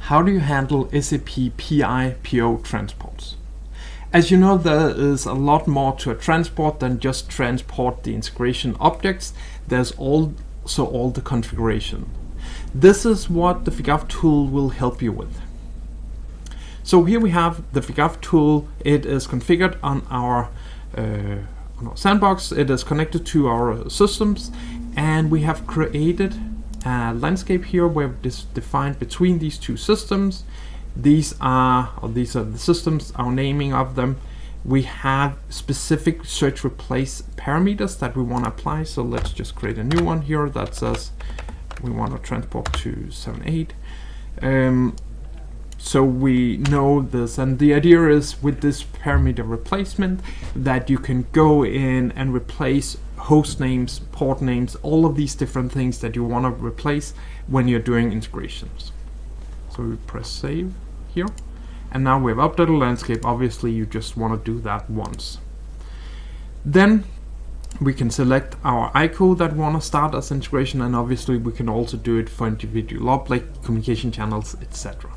how do you handle SAP PI PO transports? As you know, there is a lot more to a transport than just transport the integration objects. There's also all the configuration. This is what the Figaf tool will help you with. So here we have the Figaf tool. It is configured on our sandbox. It is connected to our systems, and we have created a landscape here where this defined between these two systems. These are the systems, our naming of them. We have specific search replace parameters that we want to apply. So let's just create a new one here that says we want to transport to 78. So we know this, and the idea is with this parameter replacement that you can go in and replace host names, port names, all of these different things that you want to replace when you're doing integrations. So we press save here, and now we have updated the landscape. Obviously you just want to do that once. Then we can select our ICO that want to start as integration, and obviously we can also do it for individual object, communication channels, etc.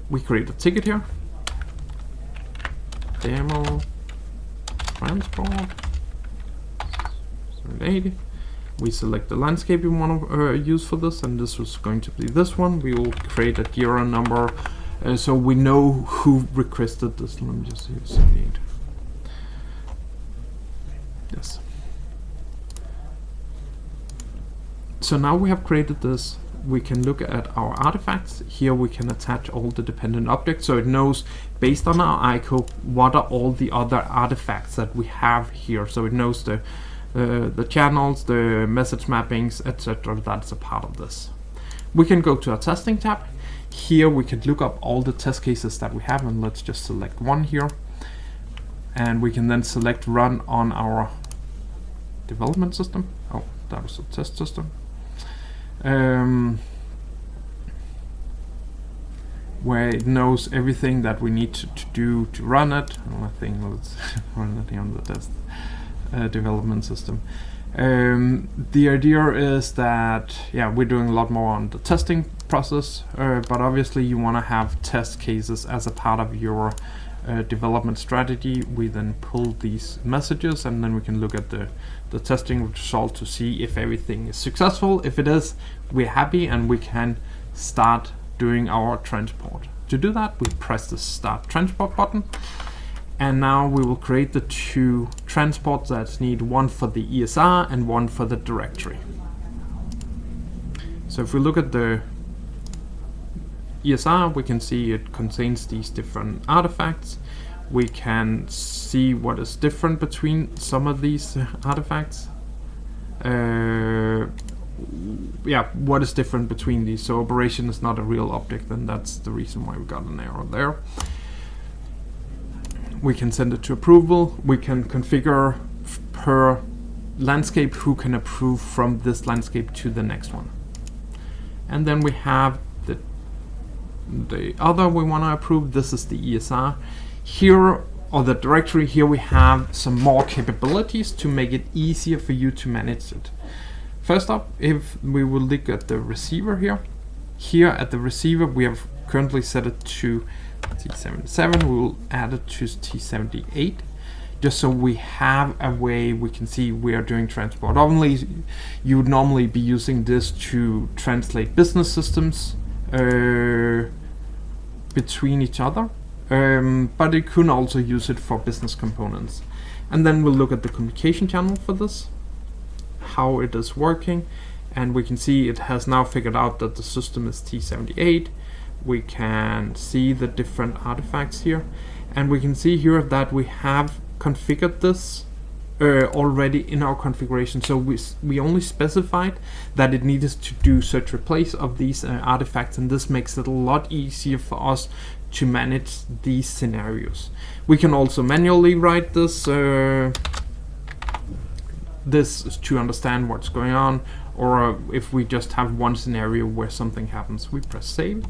We create a ticket here, demo transport 780. We select the landscape we want to use for this, and this was going to be this one. We will create a DIRA number so we know who requested this. Let me just use 78. Yes. So now we have created this. We can look at our artifacts. Here we can attach all the dependent objects, so it knows based on our ICO what are all the other artifacts that we have here. So it knows the channels, the message mappings, etc. That's a part of this. We can go to our testing tab. Here we can look up all the test cases that we have, and let's just select one here. And we can then select run on our development system. Oh, that was a test system. Where it knows everything that we need to do to run it. I think let's run it here on the test development system. The idea is that we're doing a lot more on the testing process, but obviously you want to have test cases as a part of your development strategy. We then pull these messages, and then we can look at the testing result to see if everything is successful. If it is, we're happy and we can start doing our transport. To do that, we press the start transport button, and now we will create the two transports that need one for the ESR and one for the directory. So if we look at the ESR, we can see it contains these different artifacts. We can see what is different between some of these artifacts. What is different between these. So operation is not a real object, and that's the reason why we got an error there. We can send it to approval. We can configure per landscape who can approve from this landscape to the next one. And then we have the other we want to approve. This is the ESR. Here, or the directory, here we have some more capabilities to make it easier for you to manage it. First up, if we will look at the receiver here. Here at the receiver, we have currently set it to T77. We will add it to T78, just so we have a way we can see we are doing transport. Only you would normally be using this to translate business systems between each other, but you can also use it for business components. And then we'll look at the communication channel for this, how it is working, and we can see it has now figured out that the system is T78. We can see the different artifacts here, and we can see here that we have configured this already in our configuration. So we only specified that it needed to do search replace of these artifacts, and this makes it a lot easier for us to manage these scenarios. We can also manually write this is to understand what's going on, or if we just have one scenario where something happens, we press save,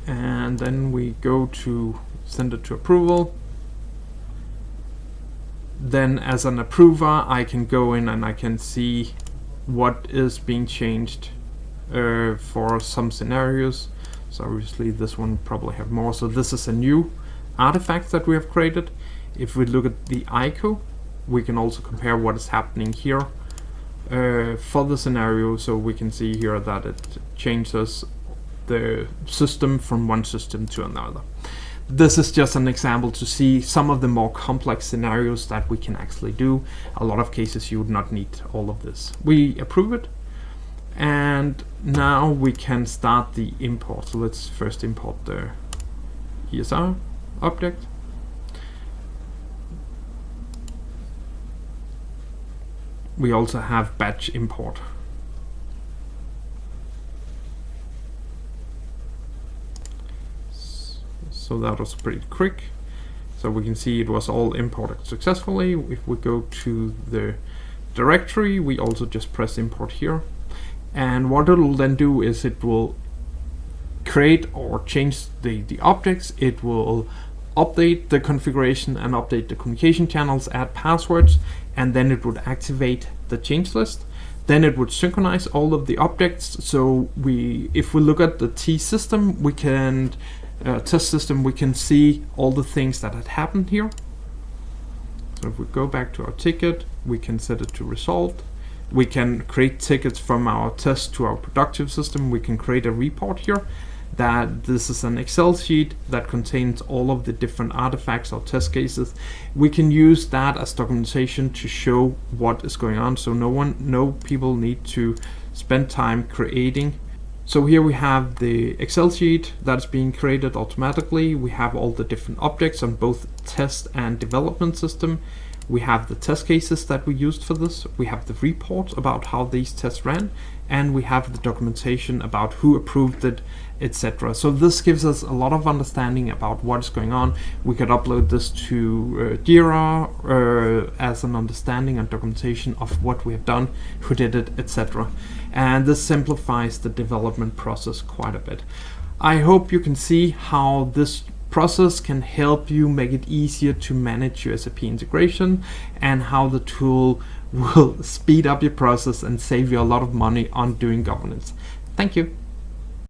and then we go to send it to approval. Then as an approver, I can go in and I can see what is being changed for some scenarios. So obviously this one probably have more. So this is a new artifact that we have created. If we look at the ICO, we can also compare what is happening here for the scenario. So we can see here that it changes the system from one system to another. This is just an example to see some of the more complex scenarios that we can actually do. A lot of cases you would not need all of this. We approve it, and now we can start the import. So let's first import the ESR object. We also have batch import. So that was pretty quick. So we can see it was all imported successfully. If we go to the directory, we also just press import here. And what it will then do is it will create or change the objects. It will update the configuration and update the communication channels, add passwords, and then it would activate the change list. Then it would synchronize all of the objects. So if we look at the T system, we can test system, we can see all the things that had happened here. So if we go back to our ticket, we can set it to resolved. We can create tickets from our test to our productive system. We can create a report here that this is an Excel sheet that contains all of the different artifacts or test cases. We can use that as documentation to show what is going on, so no people need to spend time creating. So here we have the Excel sheet that's being created automatically. We have all the different objects on both test and development system. We have the test cases that we used for this. We have the report about how these tests ran, and we have the documentation about who approved it, etc. So this gives us a lot of understanding about what is going on. We could upload this to Jira as an understanding and documentation of what we have done, who did it, etc. And this simplifies the development process quite a bit. I hope you can see how this process can help you make it easier to manage your SAP integration, and how the tool will speed up your process and save you a lot of money on doing governance. Thank you.